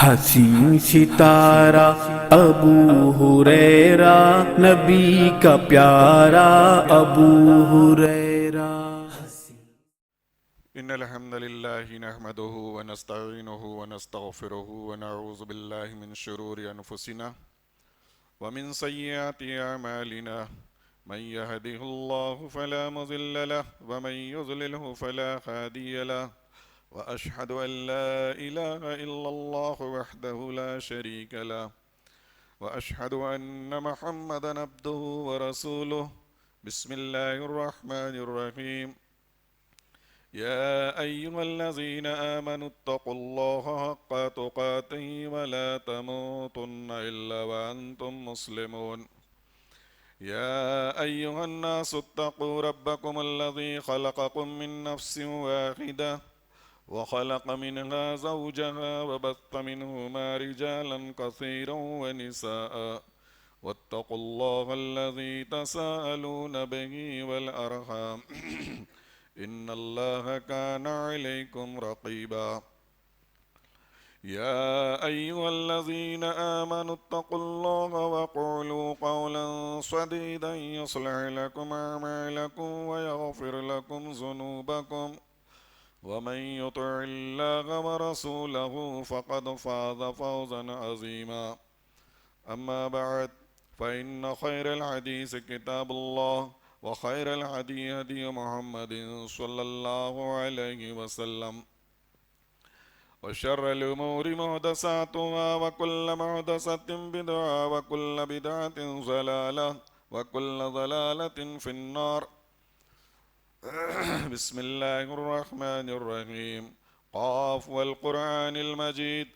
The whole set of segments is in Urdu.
حسین ستارہ ابو ہریرہ نبی کا پیارا ابو ہریرہ۔ ان الحمد لله نحمده ونستعينه ونستغفره ونعوذ بالله من شرور انفسنا ومن سيئات اعمالنا من يهده الله فلا مضل له ومن يضلله فلا هادي له واشهد ان لا اله الا الله وحده لا شريك له واشهد ان محمدا عبده ورسوله بسم الله الرحمن الرحيم يا أيها الذين آمنوا اتقوا الله حق تقاته ولا تموتن إلا وأنتم مسلمون يا أيها الناس اتقوا ربكم الذي خلقكم من نفس واحدة وخلق منها زوجها وبث منهما رجالا كثيرا ونساء واتقوا الله الذي تساءلون به والأرحام إن الله كان عليكم رقيبا يا أيها الذين آمنوا اتقوا الله وقولوا قولا سديدا يصلح لكم أعمالكم ويغفر لكم ذنوبكم ومن يطع الله ورسوله فقد فاز فوزا عظيما أما بعد فإن خير الحديث كتاب الله وخير الهدي هدي محمد صلى الله عليه وسلم وشر الأمور محدثاتها وكل محدثة بدعة وكل بدعة ضلالة وكل ضلالة في النار بسم الله الرحمن الرحيم قاف والقرآن المجيد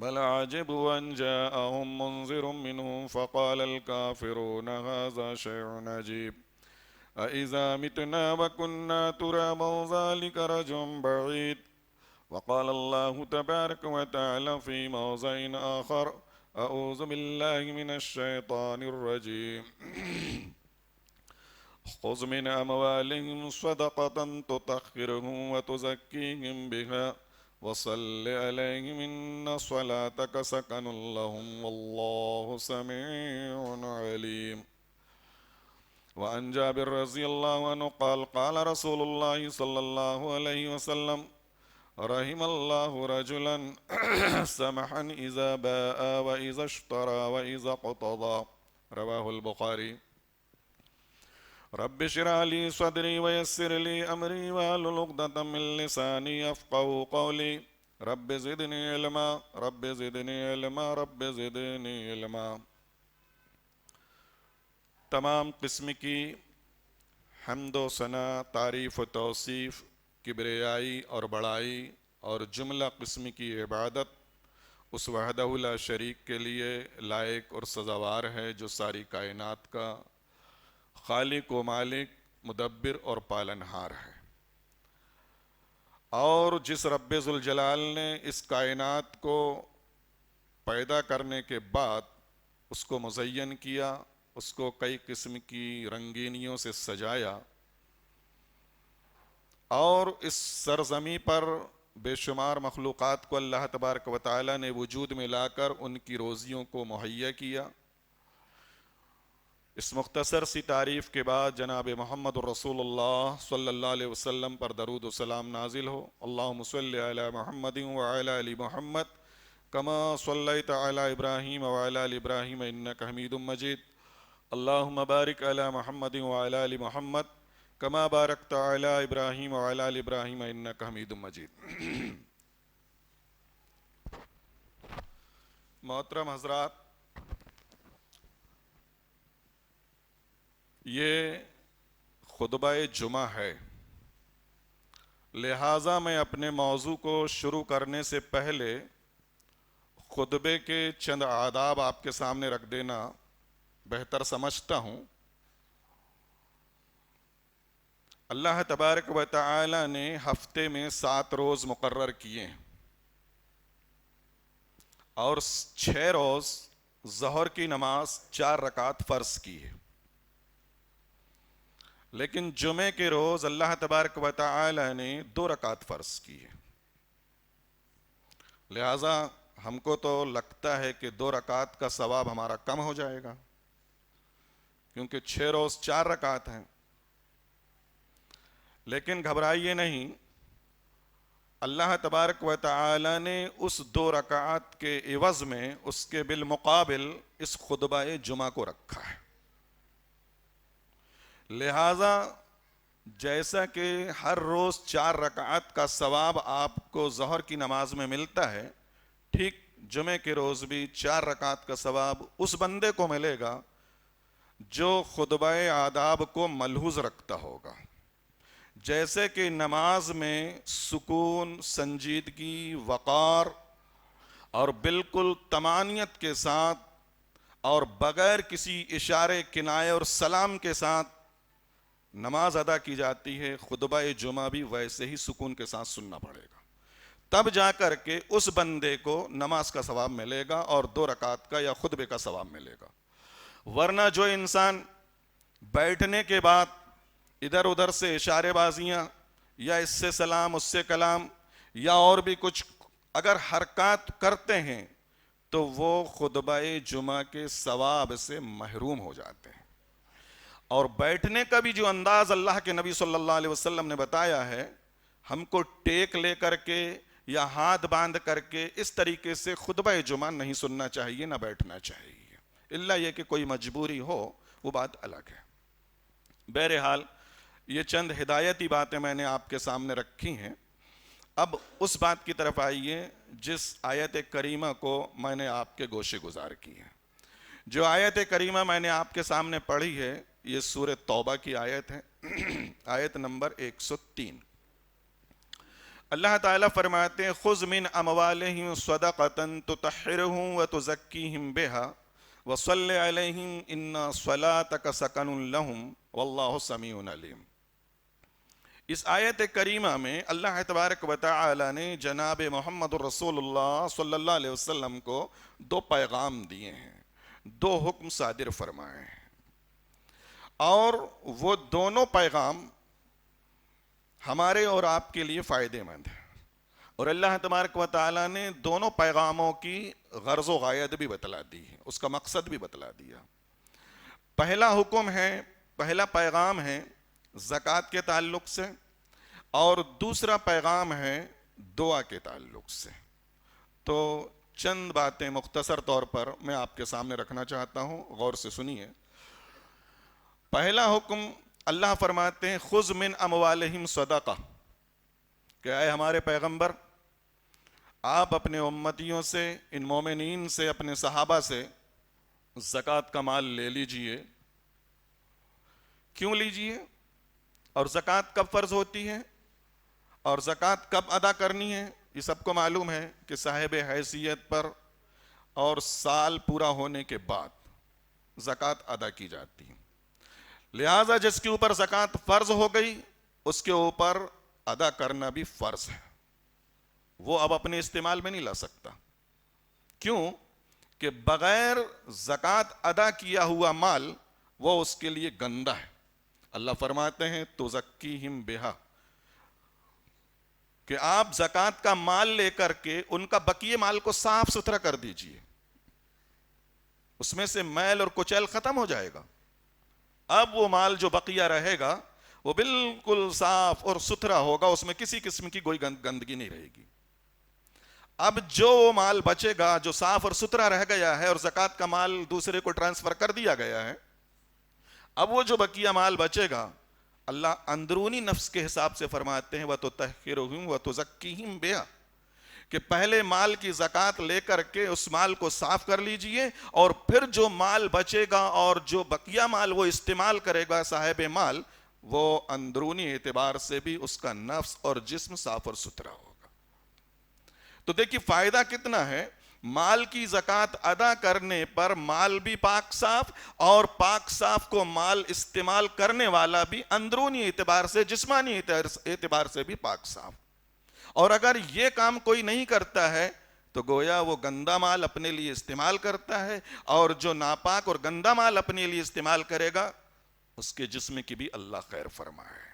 بل عجبوا أن جاءهم منذر منهم فقال الكافرون هذا شيء عجيب أإذا متنا وكنا ترابا ذلك رجع بعيد وقال الله تبارك وتعالى في موضع آخر أعوذ بالله من الشيطان الرجيم خذ من أموالهم صدقة تطهرهم وتزكيهم بها وصل عليهم إن صلاتك سكن لهم والله سميع عليم وعن جابر رضي الله عنه قال قال رسول الله صلى الله عليه وسلم رحم الله رجلا سمحا إذا باء وإذا اشترى وإذا اقتضى رواه البخاري رب اشرح لي صدري ويسر لي أمري واحلل عقدة من لساني يفقهوا قولي رب زدني علما رب زدني علما رب زدني علما۔ تمام قسم کی حمد و ثنا، تعریف و توصیف، کبریائی اور بڑائی اور جملہ قسم کی عبادت اس وحدہ لا شریک کے لیے لائق اور سزاوار ہے جو ساری کائنات کا خالق و مالک، مدبر اور پالنہار ہے، اور جس رب ذوالجلال نے اس کائنات کو پیدا کرنے کے بعد اس کو مزین کیا، اس کو کئی قسم کی رنگینیوں سے سجایا، اور اس سرزمین پر بے شمار مخلوقات کو اللہ تبارک و تعالی نے وجود میں لا کر ان کی روزیوں کو مہیا کیا۔ اس مختصر سی تعریف کے بعد جناب محمد رسول اللہ صلی اللہ علیہ وسلم پر درود و سلام نازل ہو۔ اللہم صلی علی محمد وعلی آل محمد کما صلیت علی ابراہیم وعلی آل ابراہیم انک حمید مجید۔ اللہم بارک علی محمد وعلی آل محمد کما بارکت علی ابراہیم وعلی آل ابراہیم انک حمید مجید۔ محترم حضرات، یہ خطبہ جمعہ ہے، لہٰذا میں اپنے موضوع کو شروع کرنے سے پہلے خطبے کے چند آداب آپ کے سامنے رکھ دینا بہتر سمجھتا ہوں۔ اللہ تبارک و تعالی نے ہفتے میں 7 روز مقرر کیے ہیں، اور 6 روز ظہر کی نماز 4 رکعت فرض کی ہے، لیکن جمعے کے روز اللہ تبارک و تعالی نے 2 رکعت فرض کی ہے۔ لہٰذا ہم کو تو لگتا ہے کہ 2 رکعت کا ثواب ہمارا کم ہو جائے گا، کیونکہ 6 روز 4 رکعت ہیں. لیکن گھبرائیے نہیں، اللہ تبارک و تعالی نے اس 2 رکعت کے عوض میں اس کے بالمقابل اس خطبہ جمعہ کو رکھا ہے. لہذا جیسا کہ ہر روز 4 رکعت کا ثواب آپ کو ظہر کی نماز میں ملتا ہے، ٹھیک جمعے کے روز بھی 4 رکعت کا ثواب اس بندے کو ملے گا جو خطبہ آداب کو ملحوظ رکھتا ہوگا. جیسے کہ نماز میں سکون، سنجیدگی، وقار اور بالکل طمانینت کے ساتھ اور بغیر کسی اشارے، کنایے اور سلام کے ساتھ نماز ادا کی جاتی ہے، خطبہ جمعہ بھی ویسے ہی سکون کے ساتھ سننا پڑے گا. تب جا کر کے اس بندے کو نماز کا ثواب ملے گا اور 2 رکعت کا یا خطبے کا ثواب ملے گا. ورنہ جو انسان بیٹھنے کے بعد ادھر ادھر سے اشارے بازیاں یا اس سے سلام اس سے کلام یا اور بھی کچھ اگر حرکات کرتے ہیں تو وہ خطبہ جمعہ کے ثواب سے محروم ہو جاتے ہیں. اور بیٹھنے کا بھی جو انداز اللہ کے نبی صلی اللہ علیہ وسلم نے بتایا ہے، ہم کو ٹیک لے کر کے یا ہاتھ باندھ کر کے اس طریقے سے خطبہ جمعہ نہیں سننا چاہیے، نہ بیٹھنا چاہیے، الا یہ کہ کوئی مجبوری ہو، وہ بات الگ ہے. بہرحال یہ چند ہدایتی باتیں میں نے آپ کے سامنے رکھی ہیں. اب اس بات کی طرف آئیے جس آیت کریمہ کو میں نے آپ کے گوشے گزار کی ہے. جو آیت کریمہ میں نے آپ کے سامنے پڑھی ہے یہ سورہ توبہ کی آیت ہے، آیت نمبر 103. اللہ تعالیٰ فرماتے ہیں خذ من اموالہم صدقۃ تطہرہم وتزکیہم بہا وصل علیہم ان صلاتک سکن لہم واللہ سمیع علیم. اس آیت کریمہ میں اللہ تبارک و تعالی نے جناب محمد الرسول اللہ صلی اللہ علیہ وسلم کو 2 پیغام دیے ہیں، 2 حکم صادر فرمائے ہیں، اور وہ دونوں پیغام ہمارے اور آپ کے لیے فائدے مند ہیں. اور اللہ تبارک و تعالیٰ نے دونوں پیغاموں کی غرض و غایت بھی بتلا دی ہے، اس کا مقصد بھی بتلا دیا. پہلا حکم ہے، پہلا پیغام ہے زکوٰۃ کے تعلق سے، اور دوسرا پیغام ہے دعا کے تعلق سے. تو چند باتیں مختصر طور پر میں آپ کے سامنے رکھنا چاہتا ہوں، غور سے سنیے. پہلا حکم اللہ فرماتے ہیں خذ من اموالہم صدقہ، کہ اے ہمارے پیغمبر آپ اپنے امتیوں سے، ان مومنین سے، اپنے صحابہ سے زکوٰۃ کا مال لے لیجئے. کیوں لیجئے؟ اور زکوٰۃ کب فرض ہوتی ہے اور زکوٰۃ کب ادا کرنی ہے؟ یہ سب کو معلوم ہے کہ صاحب حیثیت پر اور سال پورا ہونے کے بعد زکوٰۃ ادا کی جاتی ہے. لہٰذا جس کے اوپر زکوٰۃ فرض ہو گئی اس کے اوپر ادا کرنا بھی فرض ہے. وہ اب اپنے استعمال میں نہیں لا سکتا. کیوں؟ کہ بغیر زکوٰۃ ادا کیا ہوا مال وہ اس کے لیے گندا ہے. اللہ فرماتے ہیں تزکیہم بہا، کہ آپ زکوٰۃ کا مال لے کر کے ان کا بقیہ مال کو صاف ستھرا کر دیجئے، اس میں سے میل اور کچیل ختم ہو جائے گا. اب وہ مال جو بقیہ رہے گا وہ بالکل صاف اور ستھرا ہوگا، اس میں کسی قسم کی کوئی گندگی نہیں رہے گی. اب جو مال بچے گا جو صاف اور ستھرا رہ گیا ہے اور زکوٰۃ کا مال دوسرے کو ٹرانسفر کر دیا گیا ہے، اب وہ جو بقیہ مال بچے گا اللہ اندرونی نفس کے حساب سے فرماتے ہیں وَتُطَهِّرُهُمْ وَتُزَكِّيهِمْ بِهَا، کہ پہلے مال کی زکوٰۃ لے کر کے اس مال کو صاف کر لیجئے، اور پھر جو مال بچے گا اور جو بقیہ مال وہ استعمال کرے گا صاحب مال، وہ اندرونی اعتبار سے بھی اس کا نفس اور جسم صاف اور ستھرا ہوگا. تو دیکھیے فائدہ کتنا ہے. مال کی زکوٰۃ ادا کرنے پر مال بھی پاک صاف، اور پاک صاف کو مال استعمال کرنے والا بھی اندرونی اعتبار سے، جسمانی اعتبار سے بھی پاک صاف. اور اگر یہ کام کوئی نہیں کرتا ہے تو گویا وہ گندا مال اپنے لیے استعمال کرتا ہے، اور جو ناپاک اور گندا مال اپنے لیے استعمال کرے گا اس کے جسم کی بھی اللہ خیر فرمائے.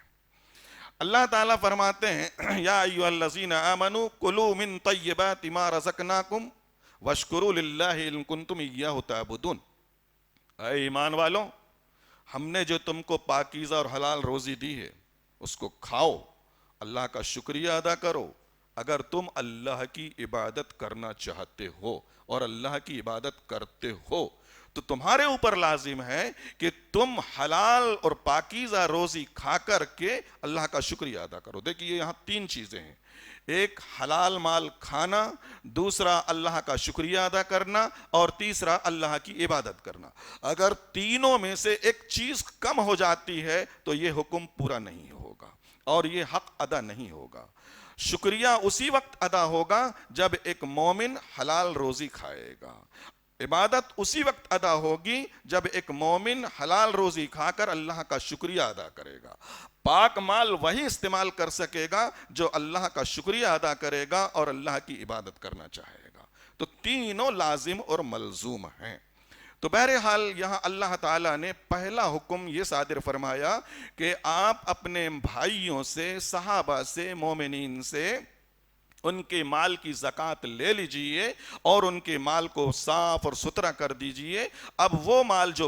اللہ تعالیٰ فرماتے ہیں یا ایھا الذین آمنوا کلوا من طیبات ما رزقناکم وَاشْكُرُوا لِلَّهِ إِن كُنتُمْ إِيَّاهُ تَعْبُدُونَ۔ اے ایمان والوں، ہم نے جو تم کو پاکیزہ اور حلال روزی دی ہے اس کو کھاؤ، اللہ کا شکریہ ادا کرو اگر تم اللہ کی عبادت کرنا چاہتے ہو اور اللہ کی عبادت کرتے ہو تو تمہارے اوپر لازم ہے کہ تم حلال اور پاکیزہ روزی کھا کر کے اللہ کا شکریہ ادا کرو۔ دیکھیے یہاں تین چیزیں ہیں، ایک حلال مال کھانا، دوسرا اللہ کا شکریہ ادا کرنا، اور تیسرا اللہ کی عبادت کرنا۔ اگر تینوں میں سے ایک چیز کم ہو جاتی ہے تو یہ حکم پورا نہیں ہوگا اور یہ حق ادا نہیں ہوگا۔ شکریہ اسی وقت ادا ہوگا جب ایک مومن حلال روزی کھائے گا، عبادت اسی وقت ادا ہوگی جب ایک مومن حلال روزی کھا کر اللہ کا شکریہ ادا کرے گا۔ پاک مال وہی استعمال کر سکے گا جو اللہ کا شکریہ ادا کرے گا اور اللہ کی عبادت کرنا چاہے گا۔ تو تینوں لازم اور ملزوم ہیں۔ تو بہرحال یہاں اللہ تعالیٰ نے پہلا حکم یہ صادر فرمایا کہ آپ اپنے بھائیوں سے، صحابہ سے، مومنین سے ان کے مال کی زکوٰۃ لے لیجئے اور ان کے مال کو صاف اور ستھرا کر دیجئے۔ اب وہ مال جو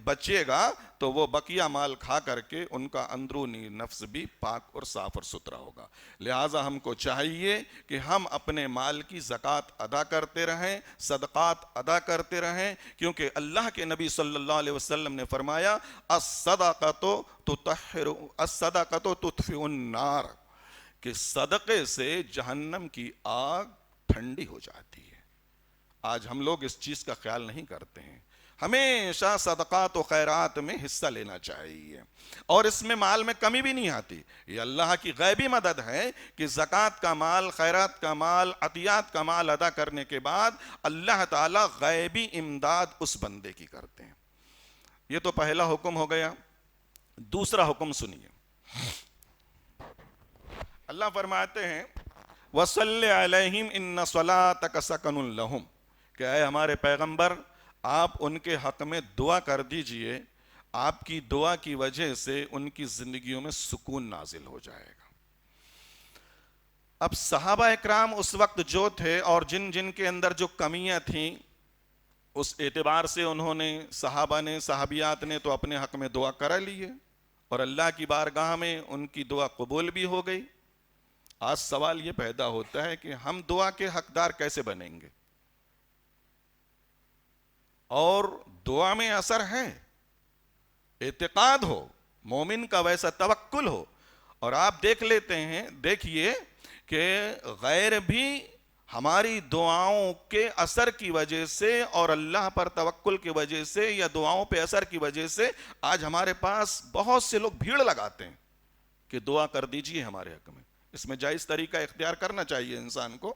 بچے گا تو وہ بقیہ مال کھا کر کے ان کا اندرونی نفس بھی پاک اور صاف اور ستھرا ہوگا۔ لہٰذا ہم کو چاہیے کہ ہم اپنے مال کی زکوٰۃ ادا کرتے رہیں، صدقات ادا کرتے رہیں، کیونکہ اللہ کے نبی صلی اللہ علیہ وسلم نے فرمایا الصدقۃ تطفئ النار، کہ صدقے سے جہنم کی آگ ٹھنڈی ہو جاتی ہے۔ آج ہم لوگ اس چیز کا خیال نہیں کرتے ہیں۔ ہمیشہ صدقات و خیرات میں حصہ لینا چاہیے اور اس میں مال میں کمی بھی نہیں آتی۔ یہ اللہ کی غیبی مدد ہے کہ زکوٰۃ کا مال، خیرات کا مال، عطیات کا مال ادا کرنے کے بعد اللہ تعالیٰ غیبی امداد اس بندے کی کرتے ہیں۔ یہ تو پہلا حکم ہو گیا۔ دوسرا حکم سنیے، اللہ فرماتے ہیں وَصَلِّ عَلَيْهِمْ إِنَّ صَلَاتَكَ سَكَنٌ لَهُمْ، کہ اے ہمارے پیغمبر آپ ان کے حق میں دعا کر دیجئے، آپ کی دعا کی وجہ سے ان کی زندگیوں میں سکون نازل ہو جائے گا۔ اب صحابہ اکرام اس وقت جو تھے اور جن جن کے اندر جو کمیاں تھیں اس اعتبار سے انہوں نے، صحابہ نے، صحابیات نے تو اپنے حق میں دعا کر لیے اور اللہ کی بارگاہ میں ان کی دعا قبول بھی ہو گئی۔ آج سوال یہ پیدا ہوتا ہے کہ ہم دعا کے حقدار کیسے بنیں گے؟ اور دعا میں اثر ہے، اعتقاد ہو، مومن کا ویسا توکل ہو، اور آپ دیکھ لیتے ہیں، دیکھیے کہ غیر بھی ہماری دعاؤں کے اثر کی وجہ سے اور اللہ پر توکل کی وجہ سے یا دعاؤں پہ اثر کی وجہ سے آج ہمارے پاس بہت سے لوگ بھیڑ لگاتے ہیں کہ دعا کر دیجئے ہمارے حق میں۔ اس میں جائز طریقہ اختیار کرنا چاہیے انسان کو،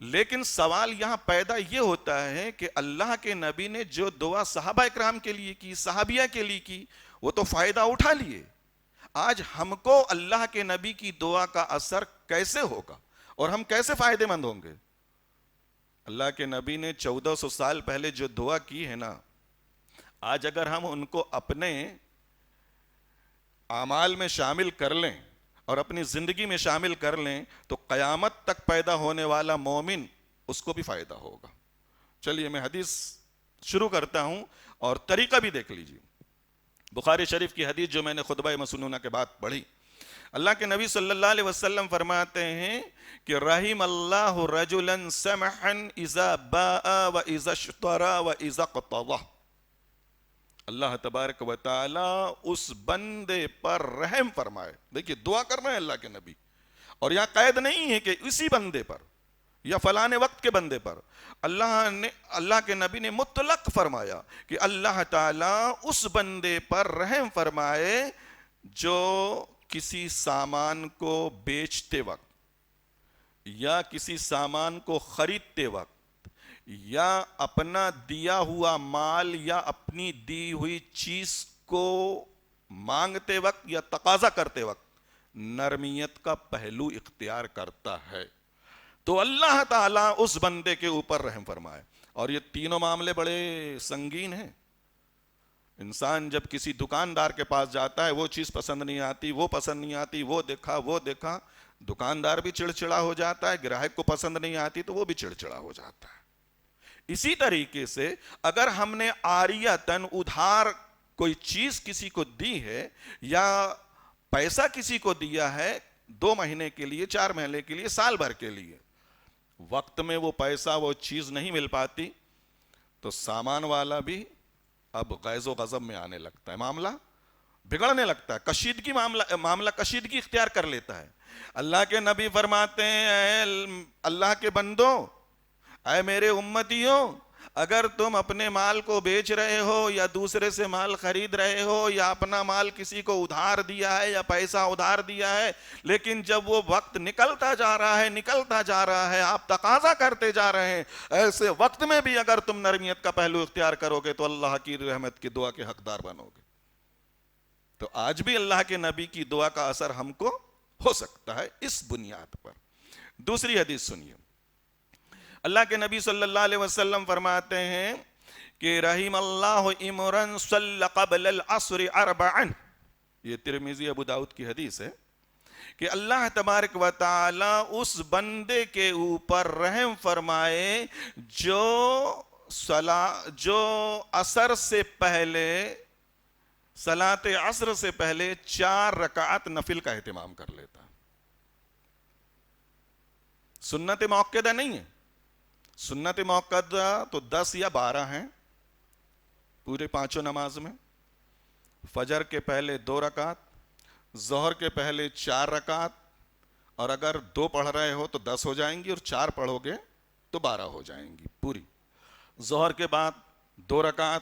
لیکن سوال یہاں پیدا یہ ہوتا ہے کہ اللہ کے نبی نے جو دعا صحابہ اکرام کے لیے کی، صحابیہ کے لیے کی، وہ تو فائدہ اٹھا لیے۔ آج ہم کو اللہ کے نبی کی دعا کا اثر کیسے ہوگا اور ہم کیسے فائدے مند ہوں گے؟ اللہ کے نبی نے 1400 سال پہلے جو دعا کی ہے نا، آج اگر ہم ان کو اپنے اعمال میں شامل کر لیں اور اپنی زندگی میں شامل کر لیں تو قیامت تک پیدا ہونے والا مومن اس کو بھی فائدہ ہوگا۔ چلیے میں حدیث شروع کرتا ہوں اور طریقہ بھی دیکھ لیجیے۔ بخاری شریف کی حدیث جو میں نے خطبہ مسنونہ کے بعد پڑھی، اللہ کے نبی صلی اللہ علیہ وسلم فرماتے ہیں کہ رحم اللہ رجلا سمحا اذا باء و اذا اشترى و اذا اقتضى، اللہ تبارک و تعالی اس بندے پر رحم فرمائے۔ دیکھیے دعا کرنا ہے اللہ کے نبی، اور یہاں قید نہیں ہے کہ اسی بندے پر یا فلانے وقت کے بندے پر، اللہ کے نبی نے مطلق فرمایا کہ اللہ تعالیٰ اس بندے پر رحم فرمائے جو کسی سامان کو بیچتے وقت یا کسی سامان کو خریدتے وقت یا اپنا دیا ہوا مال یا اپنی دی ہوئی چیز کو مانگتے وقت یا تقاضا کرتے وقت نرمیت کا پہلو اختیار کرتا ہے، تو اللہ تعالیٰ اس بندے کے اوپر رحم فرمائے۔ اور یہ تینوں معاملے بڑے سنگین ہیں۔ انسان جب کسی دکاندار کے پاس جاتا ہے، وہ چیز پسند نہیں آتی، وہ پسند نہیں آتی، وہ دیکھا دکاندار بھی چڑچڑا ہو جاتا ہے، گراہک کو پسند نہیں آتی تو وہ بھی چڑچڑا ہو جاتا ہے۔ اسی طریقے سے اگر ہم نے عاریتاً ادھار کوئی چیز کسی کو دی ہے یا پیسہ کسی کو دیا ہے 2 مہینے کے لیے، 4 مہینے کے لیے، سال بھر کے لیے، وقت میں وہ پیسہ وہ چیز نہیں مل پاتی تو سامان والا بھی اب غیظ و غضب میں آنے لگتا ہے، معاملہ بگڑنے لگتا ہے، کشیدگی معاملہ کشیدگی اختیار کر لیتا ہے۔ اللہ کے نبی فرماتے ہیں اے اللہ کے بندو، اے میرے امتیوں، اگر تم اپنے مال کو بیچ رہے ہو یا دوسرے سے مال خرید رہے ہو یا اپنا مال کسی کو ادھار دیا ہے یا پیسہ ادھار دیا ہے، لیکن جب وہ وقت نکلتا جا رہا ہے آپ تقاضا کرتے جا رہے ہیں، ایسے وقت میں بھی اگر تم نرمیت کا پہلو اختیار کرو گے تو اللہ کی رحمت کی دعا کے حقدار بنو گے۔ تو آج بھی اللہ کے نبی کی دعا کا اثر ہم کو ہو سکتا ہے اس بنیاد پر۔ دوسری حدیث سنیے، اللہ کے نبی صلی اللہ علیہ وسلم فرماتے ہیں کہ رحم اللہ امرن صلی قبل العصر 4، یہ ترمذی ابو داؤد کی حدیث ہے کہ اللہ تبارک و تعالی اس بندے کے اوپر رحم فرمائے جو عصر سے پہلے، صلاۃ عصر سے پہلے 4 رکعت نفل کا اہتمام کر لیتا۔ سنت موقدہ نہیں ہے، سنت موقدہ تو 10 یا 12 ہیں پورے 5 نماز میں۔ فجر کے پہلے 2 رکعت، ظہر کے پہلے 4 رکعت، اور اگر 2 پڑھ رہے ہو تو 10 ہو جائیں گی، اور 4 پڑھو گے تو 12 ہو جائیں گی پوری۔ ظہر کے بعد 2 رکعت،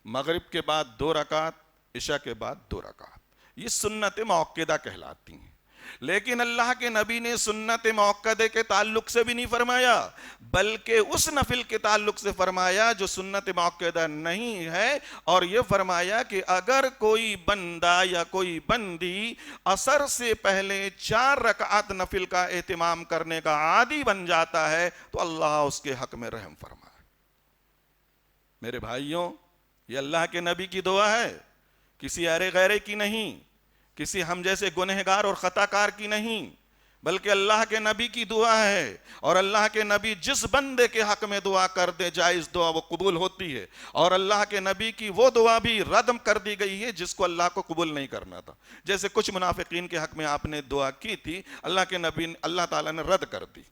مغرب کے بعد 2 رکعت، عشاء کے بعد 2 رکعت، یہ سنت موقدہ کہلاتی ہیں۔ لیکن اللہ کے نبی نے سنت موقدہ کے تعلق سے بھی نہیں فرمایا، بلکہ اس نفل کے تعلق سے فرمایا جو سنت موقدہ نہیں ہے، اور یہ فرمایا کہ اگر کوئی بندہ یا کوئی بندی عصر سے پہلے 4 رکعت نفل کا اہتمام کرنے کا عادی بن جاتا ہے تو اللہ اس کے حق میں رحم فرمائے۔ میرے بھائیوں، یہ اللہ کے نبی کی دعا ہے، کسی ارے غیرے کی نہیں، کسی ہم جیسے گنہگار اور خطا کار کی نہیں، بلکہ اللہ کے نبی کی دعا ہے، اور اللہ کے نبی جس بندے کے حق میں دعا کر دے جائز دعا وہ قبول ہوتی ہے، اور اللہ کے نبی کی وہ دعا بھی رد کر دی گئی ہے جس کو اللہ کو قبول نہیں کرنا تھا۔ جیسے کچھ منافقین کے حق میں آپ نے دعا کی تھی، اللہ تعالیٰ نے رد کر دی،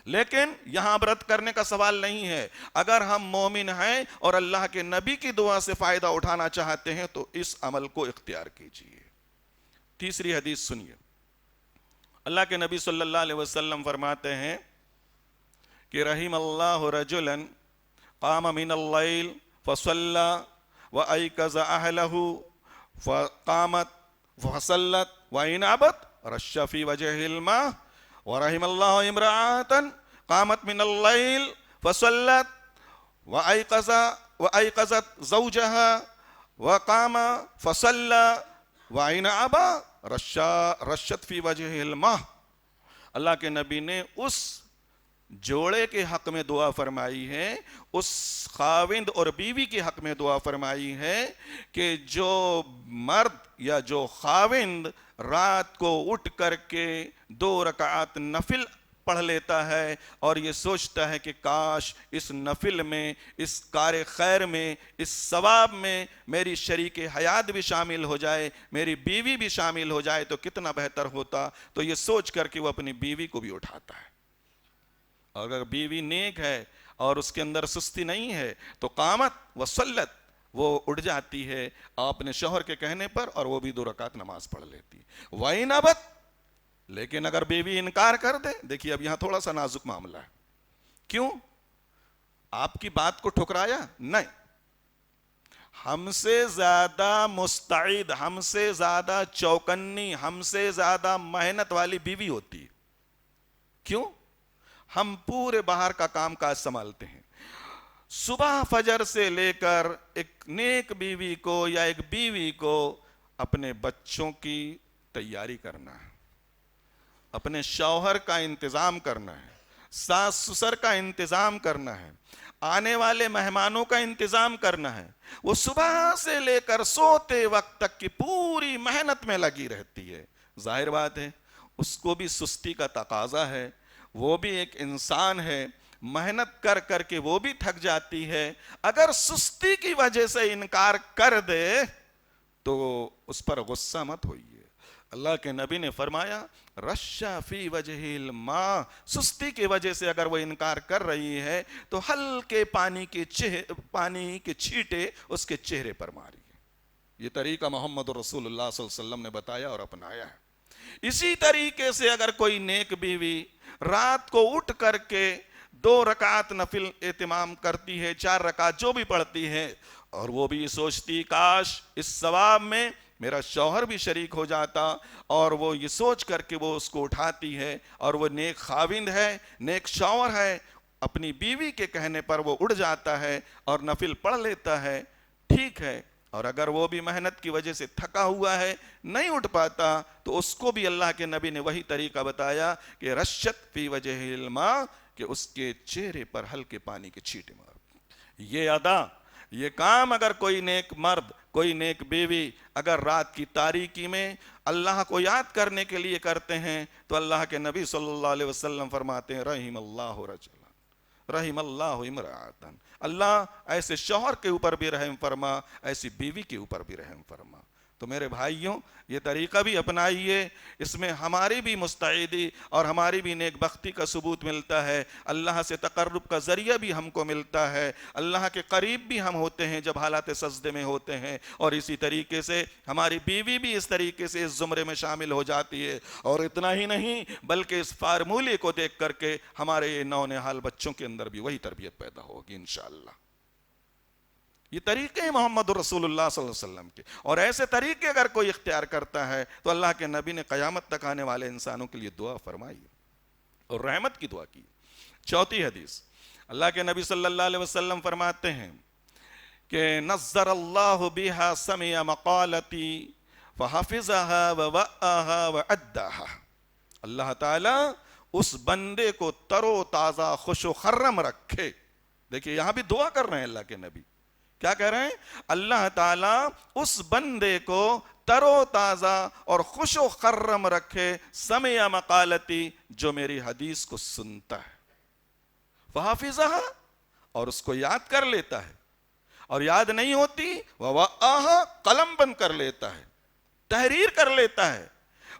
لیکن یہاں اب رد کرنے کا سوال نہیں ہے۔ اگر ہم مومن ہیں اور اللہ کے نبی کی دعا سے فائدہ اٹھانا چاہتے ہیں تو اس عمل کو اختیار کیجیے۔ تیسری حدیث سنیے، اللہ کے نبی صلی اللہ علیہ وسلم فرماتے ہیں کہ رحم اللہ رجلا قام من اللیل فصلی وایقظ اہلہ فقامت فصلت وان ابت رش فی وجہ الماء، ورحم اللہ امرأة قامت من اللیل فصلت وایقظت زوجہا وقام فصلی وَعِنَ أَبَا رشت فی وجہ الماء۔ اللہ کے نبی نے اس جوڑے کے حق میں دعا فرمائی ہے، اس خاوند اور بیوی کے حق میں دعا فرمائی ہے کہ جو مرد یا جو خاوند رات کو اٹھ کر کے 2 رکعات نفل پڑھ لیتا ہے اور یہ سوچتا ہے کہ کاش اس نفل میں، اس کار خیر میں، اس ثواب میں میری شریک حیات بھی شامل ہو جائے، میری بیوی بھی شامل ہو جائے تو کتنا بہتر ہوتا، تو یہ سوچ کر کے وہ اپنی بیوی کو بھی اٹھاتا ہے۔ اور اگر بیوی نیک ہے اور اس کے اندر سستی نہیں ہے تو قامت وصلت، وہ اٹھ جاتی ہے اپنے شوہر کے کہنے پر اور وہ بھی 2 رکعت نماز پڑھ لیتی ہے۔ وَإِنْ أَبَتْ، لیکن اگر بیوی انکار کر دے، دیکھیے اب یہاں تھوڑا سا نازک معاملہ ہے۔ کیوں؟ آپ کی بات کو ٹھکرایا؟ نہیں، ہم سے زیادہ مستعد، ہم سے زیادہ چوکنی، ہم سے زیادہ محنت والی بیوی ہوتی ہے۔ کیوں؟ ہم پورے باہر کا کام کاج سنبھالتے ہیں، صبح فجر سے لے کر ایک نیک بیوی کو یا ایک بیوی کو اپنے بچوں کی تیاری کرنا ہے، اپنے شوہر کا انتظام کرنا ہے، ساس سسر کا انتظام کرنا ہے، آنے والے مہمانوں کا انتظام کرنا ہے۔ وہ صبح سے لے کر سوتے وقت تک کی پوری محنت میں لگی رہتی ہے۔ ظاہر بات ہے اس کو بھی سستی کا تقاضا ہے، وہ بھی ایک انسان ہے، محنت کر کر کے وہ بھی تھک جاتی ہے. اگر سستی کی وجہ سے انکار کر دے تو اس پر غصہ مت ہوئیے. اللہ کے نبی نے فرمایا رشا فی وجہ الماء، سستی کی وجہ سے اگر وہ انکار کر رہی ہے تو ہلکے پانی کے چھینٹے اس کے چہرے پر ماریے. یہ طریقہ محمد رسول اللہ صلی اللہ علیہ وسلم نے بتایا اور اپنایا ہے. اسی طریقے سے اگر کوئی نیک بیوی رات کو اٹھ کر کے 2 رکعت نفل اہتمام کرتی ہے، 4 رکعت جو بھی پڑھتی ہے، اور وہ بھی سوچتی کاش اس ثواب میں میرا شوہر بھی شریک ہو جاتا، اور وہ یہ سوچ کر کے وہ اس کو اٹھاتی ہے، اور وہ نیک خاوند ہے، نیک شوہر ہے، اپنی بیوی کے کہنے پر وہ اڑ جاتا ہے اور نفل پڑھ لیتا ہے، ٹھیک ہے. اور اگر وہ بھی محنت کی وجہ سے تھکا ہوا ہے، نہیں اٹھ پاتا، تو اس کو بھی اللہ کے نبی نے وہی طریقہ بتایا کہ رشت فی وجہ الماء، کہ اس کے چہرے پر ہلکے پانی کے چھینٹے مار. یہ ادا، یہ کام اگر کوئی نیک مرد، کوئی نیک بیوی اگر رات کی تاریکی میں اللہ کو یاد کرنے کے لیے کرتے ہیں تو اللہ کے نبی صلی اللہ علیہ وسلم فرماتے ہیں رحم اللہ رجلا رحم اللہ امرأتن، اللہ ایسے شوہر کے اوپر بھی رحم فرما، ایسی بیوی کے اوپر بھی رحم فرما. تو میرے بھائیوں، یہ طریقہ بھی اپنائیے، اس میں ہماری بھی مستعدی اور ہماری بھی نیک بختی کا ثبوت ملتا ہے، اللہ سے تقرب کا ذریعہ بھی ہم کو ملتا ہے، اللہ کے قریب بھی ہم ہوتے ہیں جب حالات سجدے میں ہوتے ہیں، اور اسی طریقے سے ہماری بیوی بھی اس طریقے سے اس زمرے میں شامل ہو جاتی ہے. اور اتنا ہی نہیں بلکہ اس فارمولے کو دیکھ کر کے ہمارے یہ نونہال بچوں کے اندر بھی وہی تربیت پیدا ہوگی انشاءاللہ. یہ طریقے ہیں محمد رسول اللہ صلی اللہ علیہ وسلم کے، اور ایسے طریقے اگر کوئی اختیار کرتا ہے تو اللہ کے نبی نے قیامت تک آنے والے انسانوں کے لیے دعا فرمائی اور رحمت کی دعا کی. 4 حدیث، اللہ کے نبی صلی اللہ علیہ وسلم فرماتے ہیں کہ نظر اللہ بها سمع مقالتی فحفظها ووعاها وعداها، اللہ تعالیٰ اس بندے کو تر و تازہ خوش و خرم رکھے. دیکھیے یہاں بھی دعا کر رہے ہیں اللہ کے نبی، کیا کہہ رہے ہیں؟ اللہ تعالیٰ اس بندے کو تر و تازہ اور خوش و خرم رکھے، سمع مقالتی، جو میری حدیث کو سنتا ہے، فحافظها، اور اس کو یاد کر لیتا ہے، اور یاد نہیں ہوتی ووعاها، قلم بند کر لیتا ہے، تحریر کر لیتا ہے،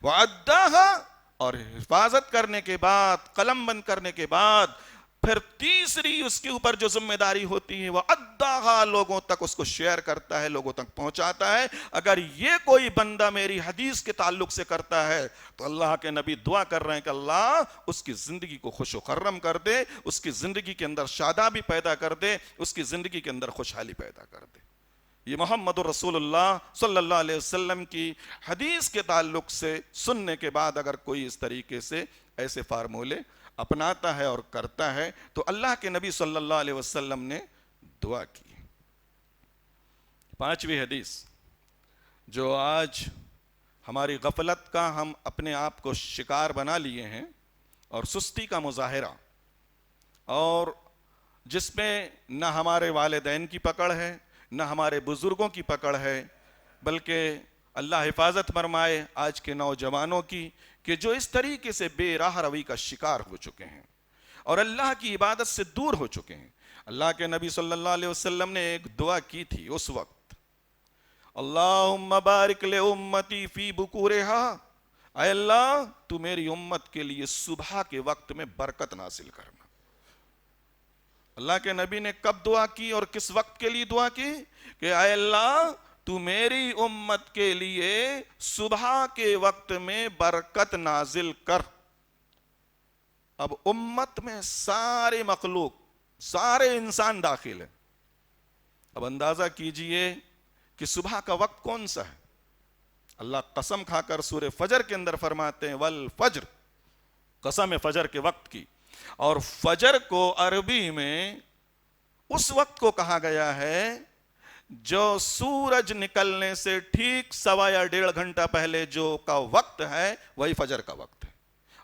وعداها، اور حفاظت کرنے کے بعد، قلم بند کرنے کے بعد پھر تیسری اس کے اوپر جو ذمہ داری ہوتی ہے وہ ادّاها، لوگوں تک اس کو شیئر کرتا ہے، لوگوں تک پہنچاتا ہے. اگر یہ کوئی بندہ میری حدیث کے تعلق سے کرتا ہے تو اللہ کے نبی دعا کر رہے ہیں کہ اللہ اس کی زندگی کو خوش و خرم کر دے، اس کی زندگی کے اندر شادابی پیدا کر دے، اس کی زندگی کے اندر خوشحالی پیدا کر دے. یہ محمد رسول اللہ صلی اللہ علیہ وسلم کی حدیث کے تعلق سے سننے کے بعد اگر کوئی اس طریقے سے ایسے فارمولے اپناتا ہے اور کرتا ہے تو اللہ کے نبی صلی اللہ علیہ وسلم نے دعا کی. 5ویں حدیث، جو آج ہماری غفلت کا ہم اپنے آپ کو شکار بنا لیے ہیں اور سستی کا مظاہرہ، اور جس میں نہ ہمارے والدین کی پکڑ ہے، نہ ہمارے بزرگوں کی پکڑ ہے، بلکہ اللہ حفاظت فرمائے آج کے نوجوانوں کی، کہ جو اس طریقے سے بے راہ روی کا شکار ہو چکے ہیں اور اللہ کی عبادت سے دور ہو چکے ہیں. اللہ کے نبی صلی اللہ علیہ وسلم نے ایک دعا کی تھی اس وقت، اللہم بارک لامتی فی بکورہا، اے اللہ تو میری امت کے لیے صبح کے وقت میں برکت نازل کرنا. اللہ کے نبی نے کب دعا کی اور کس وقت کے لیے دعا کی؟ کہ اے اللہ تو میری امت کے لیے صبح کے وقت میں برکت نازل کر. اب امت میں سارے مخلوق، سارے انسان داخل ہیں. اب اندازہ کیجئے کہ صبح کا وقت کون سا ہے. اللہ قسم کھا کر سورہ فجر کے اندر فرماتے ہیں والفجر، قسم ہے فجر کے وقت کی. اور فجر کو عربی میں اس وقت کو کہا گیا ہے جو سورج نکلنے سے ٹھیک 1.25 یا 1.5 گھنٹہ پہلے جو کا وقت ہے وہی فجر کا وقت ہے،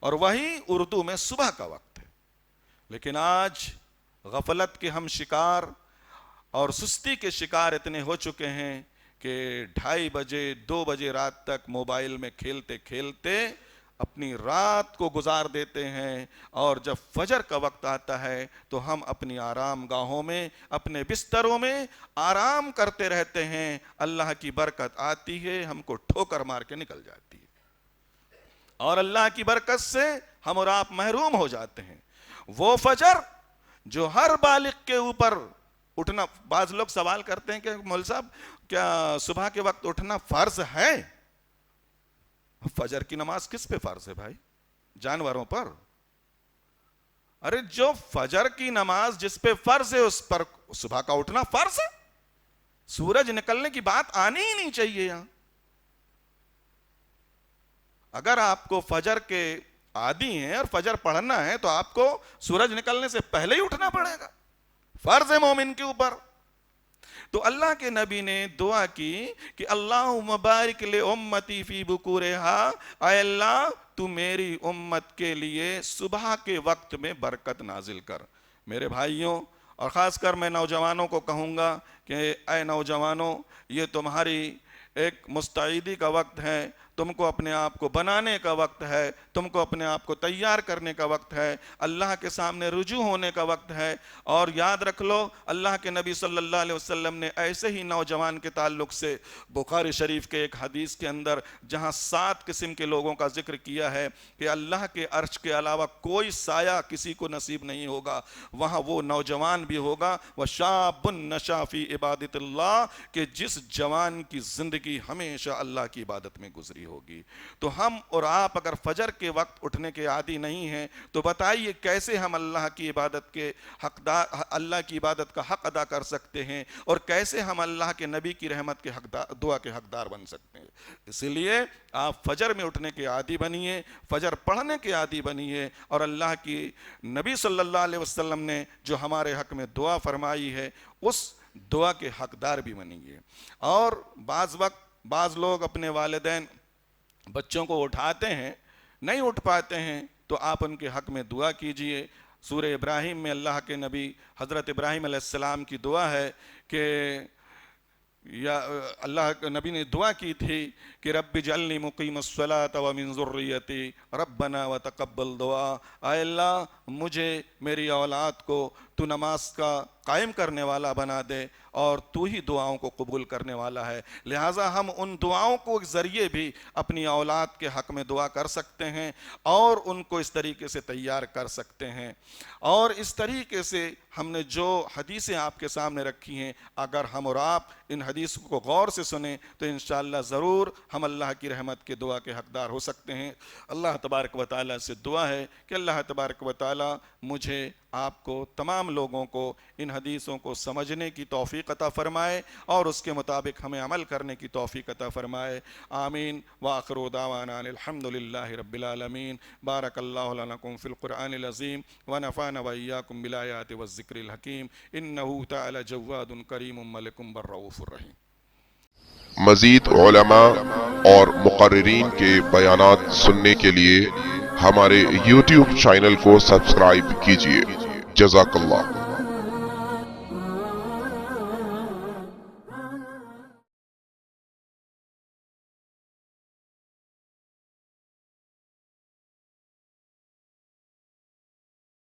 اور وہی اردو میں صبح کا وقت ہے. لیکن آج غفلت کے ہم شکار اور سستی کے شکار اتنے ہو چکے ہیں کہ 2:30 بجے 2 بجے رات تک موبائل میں کھیلتے کھیلتے اپنی رات کو گزار دیتے ہیں، اور جب فجر کا وقت آتا ہے تو ہم اپنی آرام گاہوں میں، اپنے بستروں میں آرام کرتے رہتے ہیں۔ اللہ کی برکت آتی ہے، ہم کو ٹھوکر مار کے نکل جاتی ہے، اور اللہ کی برکت سے ہم اور آپ محروم ہو جاتے ہیں۔ وہ فجر جو ہر بالغ کے اوپر اٹھنا، بعض لوگ سوال کرتے ہیں کہ مول صاحب کیا صبح کے وقت اٹھنا فرض ہے؟ فجر کی نماز کس پہ فرض ہے بھائی؟ جانوروں پر؟ ارے جو فجر کی نماز جس پہ فرض ہے اس پر صبح کا اٹھنا فرض ہے؟ سورج نکلنے کی بات آنی ہی نہیں چاہیے یہاں۔ اگر آپ کو فجر کے عادی ہیں اور فجر پڑھنا ہے تو آپ کو سورج نکلنے سے پہلے ہی اٹھنا پڑے گا، فرض ہے مومن کے اوپر۔ تو اللہ کے نبی نے دعا کی کہ اللہم بارک لامتی فی بکورہا، اے اللہ تو میری امت کے لیے صبح کے وقت میں برکت نازل کر۔ میرے بھائیوں اور خاص کر میں نوجوانوں کو کہوں گا کہ اے نوجوانوں، یہ تمہاری ایک مستعدی کا وقت ہے، تم کو اپنے آپ کو بنانے کا وقت ہے، تم کو اپنے آپ کو تیار کرنے کا وقت ہے، اللہ کے سامنے رجوع ہونے کا وقت ہے۔ اور یاد رکھ لو، اللہ کے نبی صلی اللہ علیہ وسلم نے ایسے ہی نوجوان کے تعلق سے بخاری شریف کے ایک حدیث کے اندر جہاں 7 قسم کے لوگوں کا ذکر کیا ہے کہ اللہ کے عرش کے علاوہ کوئی سایہ کسی کو نصیب نہیں ہوگا، وہاں وہ نوجوان بھی ہوگا، وَشَابٌ نَشَا فِي عِبَادَةِ اللَّهِ، کہ جس جوان کی زندگی ہمیشہ اللہ کی عبادت میں گزری ہوگی۔ تو ہم اور آپ اگر فجر کے وقت اٹھنے کے عادی نہیں ہیں تو بتائیے کیسے ہم اللہ کی عبادت کے حقدار، اللہ کی عبادت کا حق ادا کر سکتے ہیں، اور کیسے ہم اللہ کے نبی کی رحمت کے حقدار، دعا کے حقدار بن سکتے ہیں۔ اسی لیے آپ فجر میں اٹھنے کے عادی بنیے، فجر پڑھنے کے عادی بنیے، اور اللہ کی نبی صلی اللہ علیہ وسلم نے جو ہمارے حق میں دعا فرمائی ہے اس دعا کے حقدار بھی بنیے۔ اور بعض وقت بعض لوگ اپنے والدین بچوں کو اٹھاتے ہیں، نہیں اٹھ پاتے ہیں، تو آپ ان کے حق میں دعا کیجئے۔ سورہ ابراہیم میں اللہ کے نبی حضرت ابراہیم علیہ السلام کی دعا ہے کہ یا اللہ کے نبی نے دعا کی تھی کہ رب اجعلنی مقیم الصلاۃ ومن ذریتی ربنا وتقبل دعا، اے اللہ مجھے میری اولاد کو تو نماز کا قائم کرنے والا بنا دے، اور تو ہی دعاؤں کو قبول کرنے والا ہے۔ لہٰذا ہم ان دعاؤں کو ذریعے بھی اپنی اولاد کے حق میں دعا کر سکتے ہیں اور ان کو اس طریقے سے تیار کر سکتے ہیں۔ اور اس طریقے سے ہم نے جو حدیثیں آپ کے سامنے رکھی ہیں، اگر ہم اور آپ ان حدیثوں کو غور سے سنیں تو انشاءاللہ ضرور ہم اللہ کی رحمت کے دعا کے حقدار ہو سکتے ہیں۔ اللہ تبارک و تعالیٰ سے دعا ہے کہ اللہ تبارک و تعالیٰ مجھے، آپ کو، تمام لوگوں کو ان حدیثوں کو سمجھنے کی توفیق عطا فرمائے اور اس کے مطابق ہمیں عمل کرنے کی توفیق عطا فرمائے۔ آمین۔ وآخر دعوانا الحمدللہ رب العالمین۔ بارک اللہ لکم فی القرآن العظیم ونفعنا وإیاکم بالآیات والذکر الحکیم، انہ تعالی جواد کریم ملک بالرؤوف الرحیم۔ مزید علماء اور مقررین کے بیانات سننے کے لیے ہمارے YouTube چینل کو سبسکرائب کیجیے۔ جزاک اللہ۔